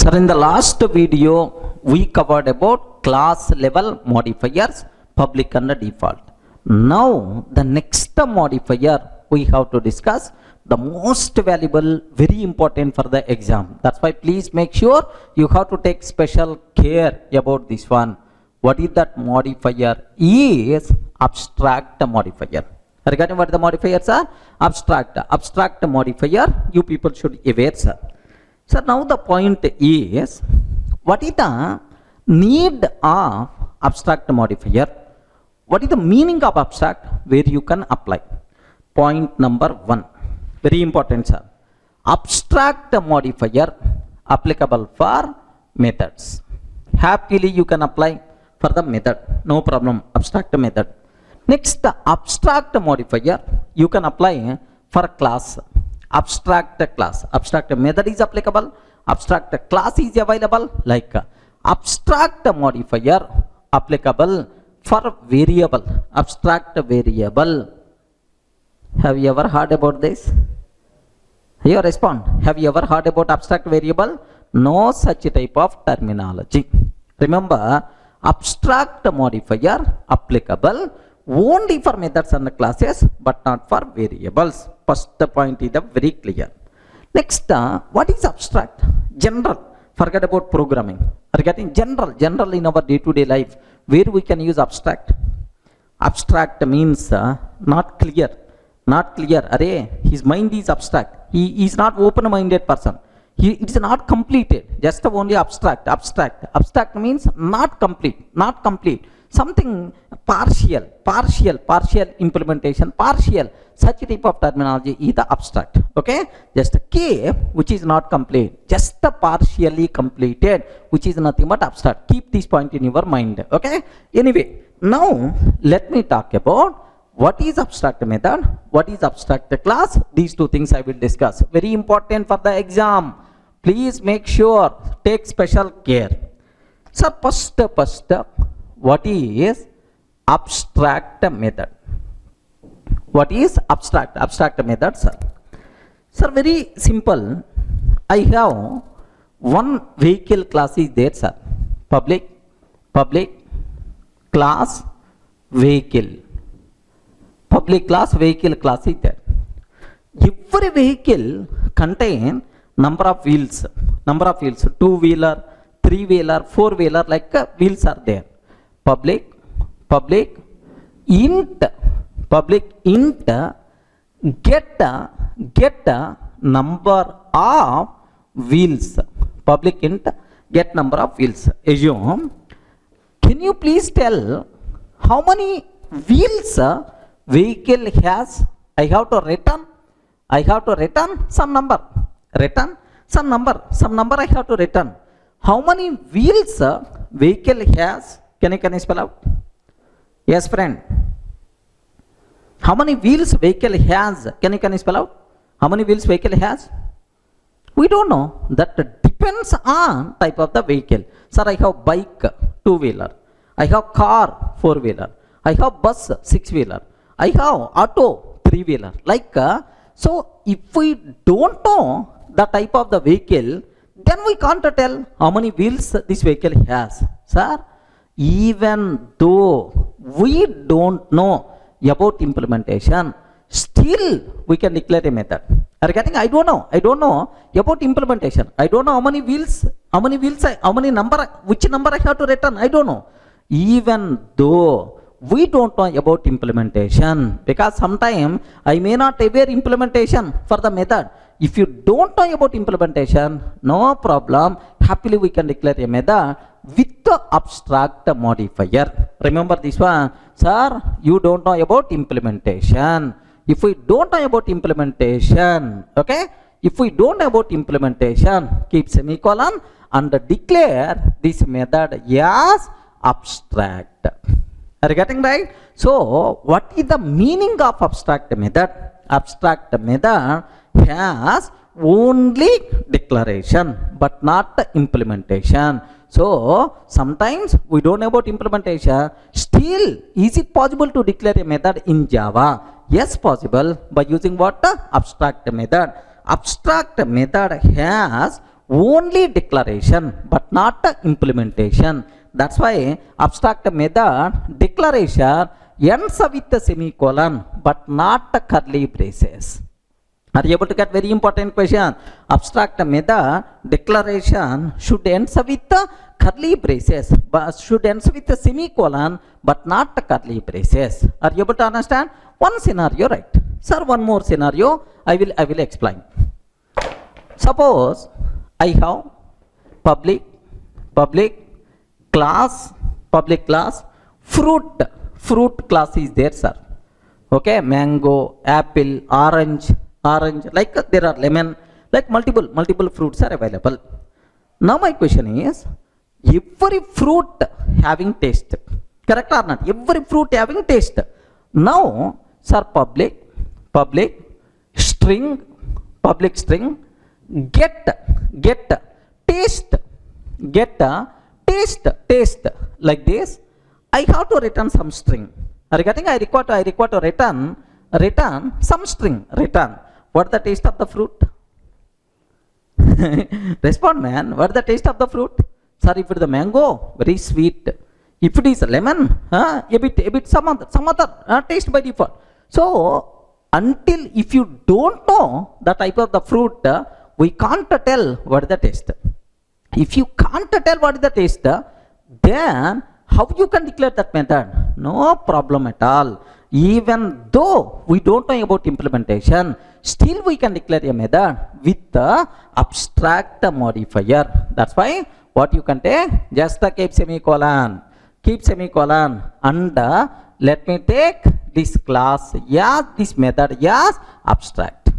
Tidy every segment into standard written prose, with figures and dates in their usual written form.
Sir, in the last video, we covered about class level modifiers, public and default. Now, the next modifier we have to discuss, the most valuable, very important for the exam. That's why please make sure you have to take special care about this one. What is that modifier? Is abstract modifier. Regarding what the modifiers are? Abstract modifier, you people should aware, sir. So now the point is, what is the need of abstract modifier? What is the meaning of abstract where you can apply? Point number 1, very important, sir. Abstract modifier applicable for methods. Happily you can apply for the method, no problem, abstract method. Next, the abstract modifier you can apply for class. Abstract class, abstract method is applicable, abstract class is available, like abstract modifier applicable for variable, abstract variable. Have you ever heard about this? You respond. Have you ever heard about abstract variable? No such type of terminology. Remember, abstract modifier applicable only for methods and classes, but not for variables. First point is very clear. Next, what is abstract? General. Forget about programming. Forgetting general in our day-to-day life, where we can use abstract. Abstract means not clear. Not clear. Array, his mind is abstract. He is not open-minded person. It is not completed. Just only abstract. Abstract means not complete. Something partial implementation, partial. Such type of terminology is the abstract. Okay, just a K which is not complete, just a partially completed, which is nothing but abstract. Keep this point in your mind. Okay, anyway, now let me talk about what is abstract method, what is abstract class. These two things I will discuss. Very important for the exam. Please make sure, take special care. So first, what is abstract method? What is abstract method, sir? Sir, very simple. I have one vehicle class is there, sir. Public class vehicle. Public class vehicle class is there. Every vehicle contain number of wheels. 2-wheeler, 3-wheeler, 4-wheeler, like wheels are there. Public int get number of wheels. Public int get number of wheels. Assume, can you please tell how many wheels vehicle has? I have to return some number. Some number I have to return. How many wheels vehicle has? Can you spell out? Yes, friend. How many wheels vehicle has? Can you spell out? How many wheels vehicle has? We don't know. That depends on type of the vehicle. Sir, I have bike, 2-wheeler. I have car, 4-wheeler. I have bus, 6-wheeler. I have auto, 3-wheeler. Like, so if we don't know the type of the vehicle, then we can't tell how many wheels this vehicle has. Sir, even though we don't know about implementation, still we can declare a method. Are you getting? I don't know about implementation. I don't know how many wheels, which number I have to return. I don't know. Even though we don't know about implementation, because sometime I may not aware implementation for the method. If you don't know about implementation, no problem. Happily we can declare a method with the abstract modifier. Remember this one, sir. You don't know about implementation. If we don't know about implementation, okay. If we don't know about implementation, keep semicolon and declare this method as abstract. Are you getting right? So, what is the meaning of abstract method? Abstract method has only declaration but not implementation. So, sometimes we don't know about implementation. Still, is it possible to declare a method in Java? Yes, possible by using what? Abstract method. Abstract method has only declaration but not implementation. That's why abstract method declaration ends with a semicolon but not a curly braces. Are you able to get very important question? Abstract method declaration should end with the curly braces, but should end with a semicolon but not the curly braces. Are you able to understand? One scenario, right? Sir, one more scenario I will explain. Suppose I have public class fruit class is there, sir. Okay, mango, apple, orange, like there are lemon, like multiple fruits are available. Now my question is, every fruit having taste, correct or not? Every fruit having taste. Now, sir, public string get taste like this. I have to return some string. Regarding I require to return some string. Return. What the taste of the fruit? Respond, man. What the taste of the fruit? Sir, if it is the mango, very sweet. If it is lemon, a bit some other taste by default. So until if you don't know the type of the fruit, we can't tell what is the taste. If you can't tell what is the taste, then how you can declare that method? No problem at all. Even though we don't know about implementation, still we can declare a method with the abstract modifier. That's why what you can take, just keep semicolon, and let me take this class, yes, this method, yes, abstract.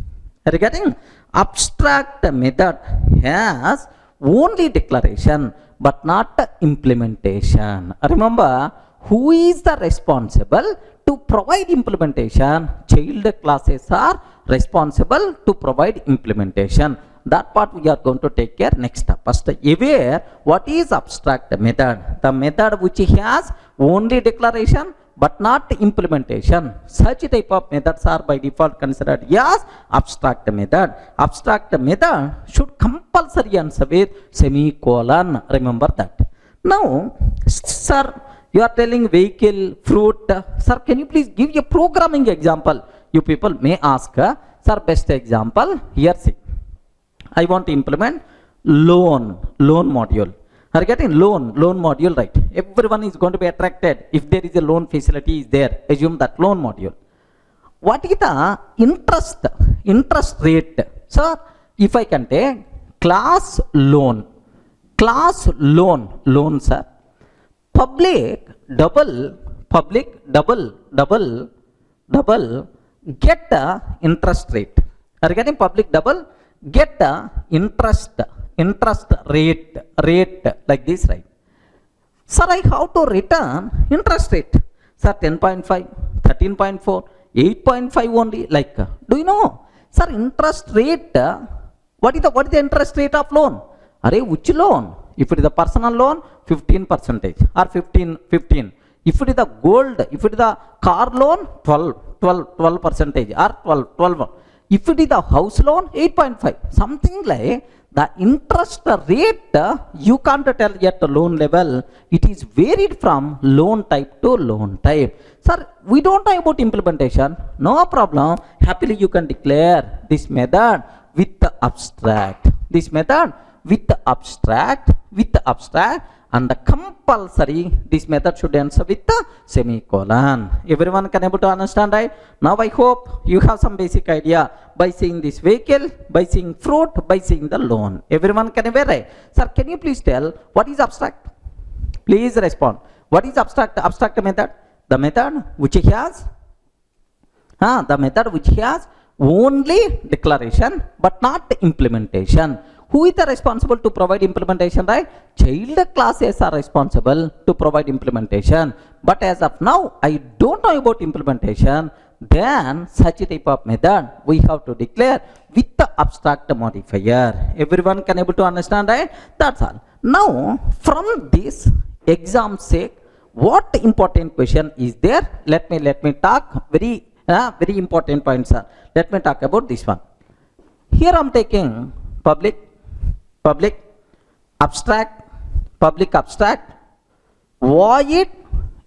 Are you getting? Abstract method has only declaration but not implementation. Remember, who is the responsible to provide implementation? Child classes are responsible to provide implementation. That part we are going to take care next step. First, aware what is abstract method? The method which has only declaration but not implementation. Such type of methods are by default considered as abstract method. Abstract method should compulsory answer with semicolon. Remember that. Now, sir, you are telling vehicle, fruit. Sir, can you please give a programming example? You people may ask, sir, best example. Here, see. I want to implement loan module. Are you getting loan module, right? Everyone is going to be attracted if there is a loan facility is there. Assume that loan module. What is the interest rate? Sir, if I can take class loan, sir. Public double get the interest rate. Are you getting? Public double get the interest rate like this, right? Sir, I have to return interest rate. Sir, 10.5, 13.4, 8.5 only, like, do you know? Sir, interest rate, what is the interest rate of loan? Array, which loan? If it is a personal loan, 15% or 15. If it is the gold, if it is the car loan, 12% or 12. If it is the house loan, 8.5. Something like the interest rate, you can't tell at the loan level. It is varied from loan type to loan type. Sir, we don't know about implementation. No problem. Happily, you can declare this method with the abstract. This method with the abstract, and the compulsory, this method should answer with the semicolon. Everyone can able to understand, right? Now I hope you have some basic idea by seeing this vehicle, by seeing fruit, by seeing the loan. Everyone can aware, right? Sir, can you please tell what is abstract? Please respond. What is abstract? Abstract method? The method which has only declaration but not implementation. Who is the responsible to provide implementation, right? Child classes are responsible to provide implementation. But as of now, I don't know about implementation. Then such a type of method we have to declare with the abstract modifier. Everyone can able to understand, right? That's all. Now, from this exam sake, what important question is there? Let me talk very important points, sir. Let me talk about this one. Here I'm taking public public abstract, public abstract, void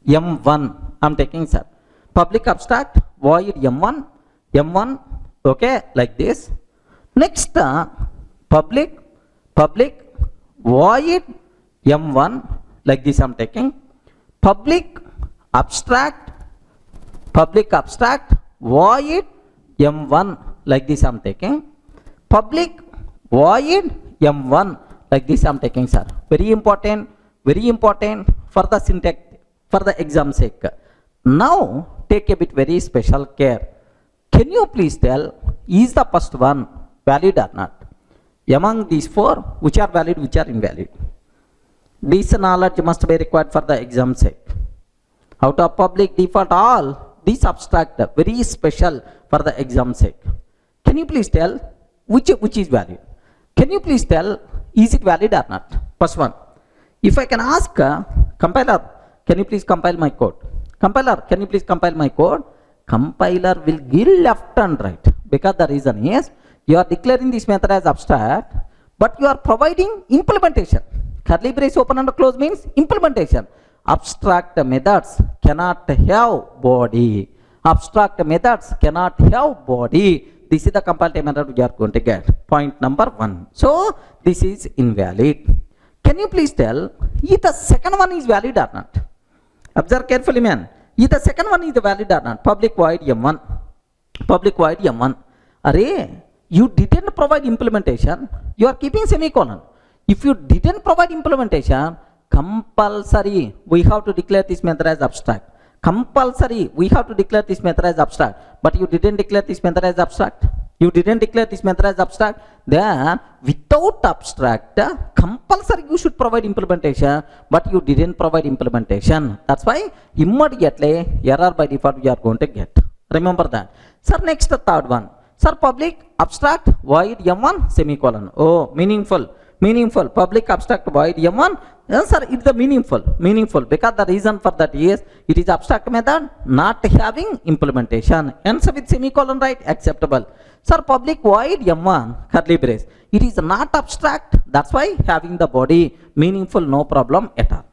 m1. I'm taking, sir, public abstract void m1, okay, like this. Next, public void m1, like this I'm taking. Public abstract void m1, like this I'm taking. Public void m1, like this I'm taking, sir. Very important for the syntax, for the exam sake. Now take a bit very special care. Can you please tell, is the first one valid or not? Among these four, which are valid, which are invalid? This knowledge must be required for the exam sake. Out of public, default, all these abstract, very special for the exam sake. Can you please tell which is valid? Can you please tell, is it valid or not? First one. If I can ask compiler, can you please compile my code? Compiler, can you please compile my code? Compiler will give left and right, because the reason is you are declaring this method as abstract, but you are providing implementation. Curly brace open and close means implementation. Abstract methods cannot have body. Abstract methods cannot have body. This is the compile method we are going to get. Point number 1. So this is invalid. Can you please tell if the second one is valid or not? Observe carefully, man. If the second one is valid or not? Public void m1. Public void m1. Array, you didn't provide implementation. You are keeping semicolon. If you didn't provide implementation, compulsory we have to declare this method as abstract. Compulsory we have to declare this method as abstract. But you didn't declare this method as abstract. You didn't declare this method as abstract. Then without abstract, compulsory you should provide implementation, but you didn't provide implementation. That's why immediately error by default we are going to get. Remember that. Sir, next the third one. Sir, public abstract void m1 semicolon. Oh, meaningful. Public abstract void m1. Yes, sir, it's the meaningful, because the reason for that is it is abstract method not having implementation. Ends with semicolon, right? Acceptable. Sir, public void m1 curly brace. It is not abstract. That's why having the body meaningful, no problem at all.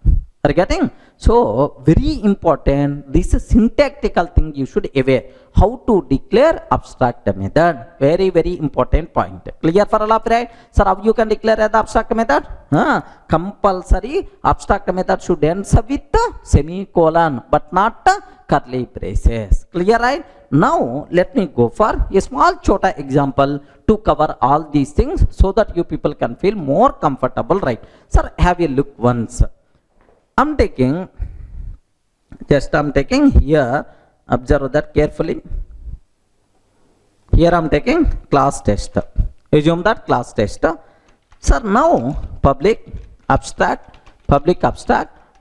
Are you getting? So very important, this is syntactical thing you should aware. How to declare abstract method. Very important point. Clear for all of right? Sir, how you can declare as abstract method? Compulsory abstract method should end with semicolon, but not curly braces. Clear, right? Now let me go for a small chota example to cover all these things so that you people can feel more comfortable, right? Sir, have a look once. I'm taking here, observe that carefully. Here I'm taking class test. Assume that class test. Sir, now public abstract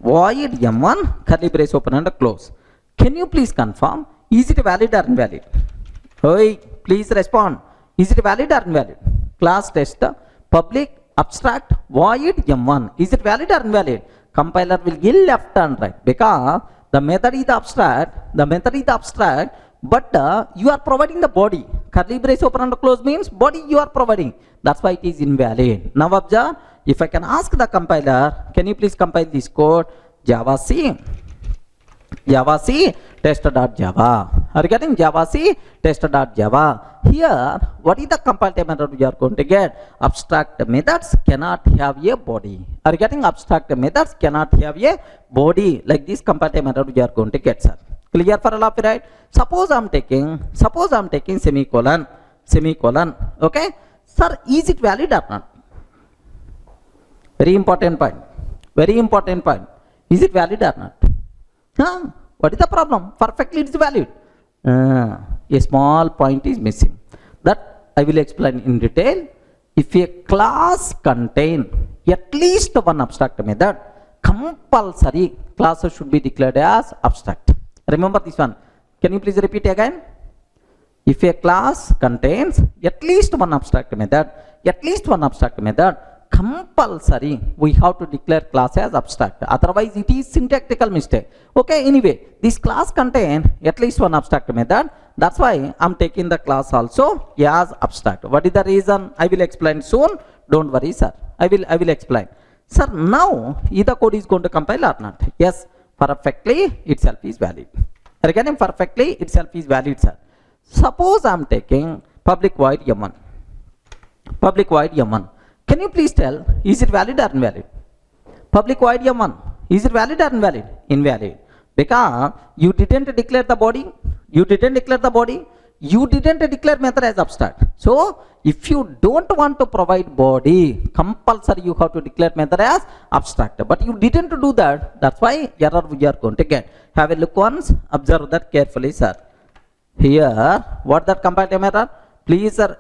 void m1 curly brace open and close. Can you please confirm, is it valid or invalid? Hey, please respond. Is it valid or invalid? Class test public abstract void m1. Is it valid or invalid? Compiler will give left and right, because the method is abstract, but you are providing the body. Curly brace open and close means body you are providing. That's why it is invalid. Now observe, if I can ask the compiler, can you please compile this code? Java C test.java. Are you getting? Java C test.java. Here, what is the compile method we are going to get? Abstract methods cannot have a body. Are you getting? Abstract methods cannot have a body. Like this compile method we are going to get, sir. Clear for all of you, right? Suppose I'm taking semicolon. Okay, sir, is it valid or not? Very important point. Is it valid or not? What is the problem? Perfectly it is valid. A small point is missing. That I will explain in detail. If a class contain at least one abstract method, compulsory classes should be declared as abstract. Remember this one. Can you please repeat again? If a class contains at least one abstract method, compulsory we have to declare class as abstract, otherwise it is syntactical mistake. Okay, anyway, this class contain at least one abstract method, that's why I'm taking the class also as abstract. What is the reason? I will explain soon, don't worry sir, I will explain. Sir, now either code is going to compile or not? Yes, perfectly itself is valid. Again, perfectly itself is valid, sir. Suppose I'm taking public void m1. Public void m1. Can you please tell, is it valid or invalid? Public void m1, is it valid or invalid? Invalid. Because you didn't declare the body. You didn't declare the body. You didn't declare method as abstract. So if you don't want to provide body, compulsory you have to declare method as abstract. But you didn't do that. That's why error we are going to get. Have a look once. Observe that carefully, sir. Here, what that comparative error? Please, sir,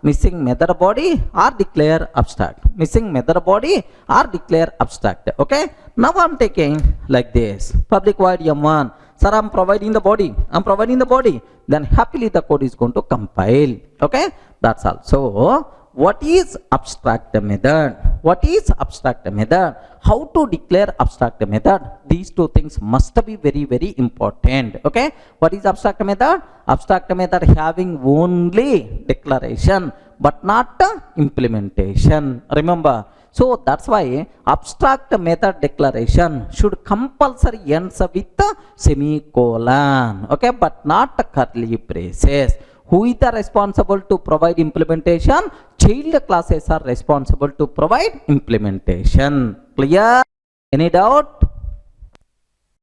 missing method body or declare abstract. Missing method body or declare abstract. Okay. Now I'm taking like this. Public void m1. Sir, I'm providing the body. I'm providing the body. Then happily the code is going to compile. Okay. That's all. So what is abstract method? What is abstract method? How to declare abstract method? These two things must be very, very important. Okay. What is abstract method? Abstract method having only declaration but not implementation. Remember. So that's why abstract method declaration should compulsory ends with semicolon. Okay. But not curly braces. Who is the responsible to provide implementation? Child classes are responsible to provide implementation. Clear? Any doubt?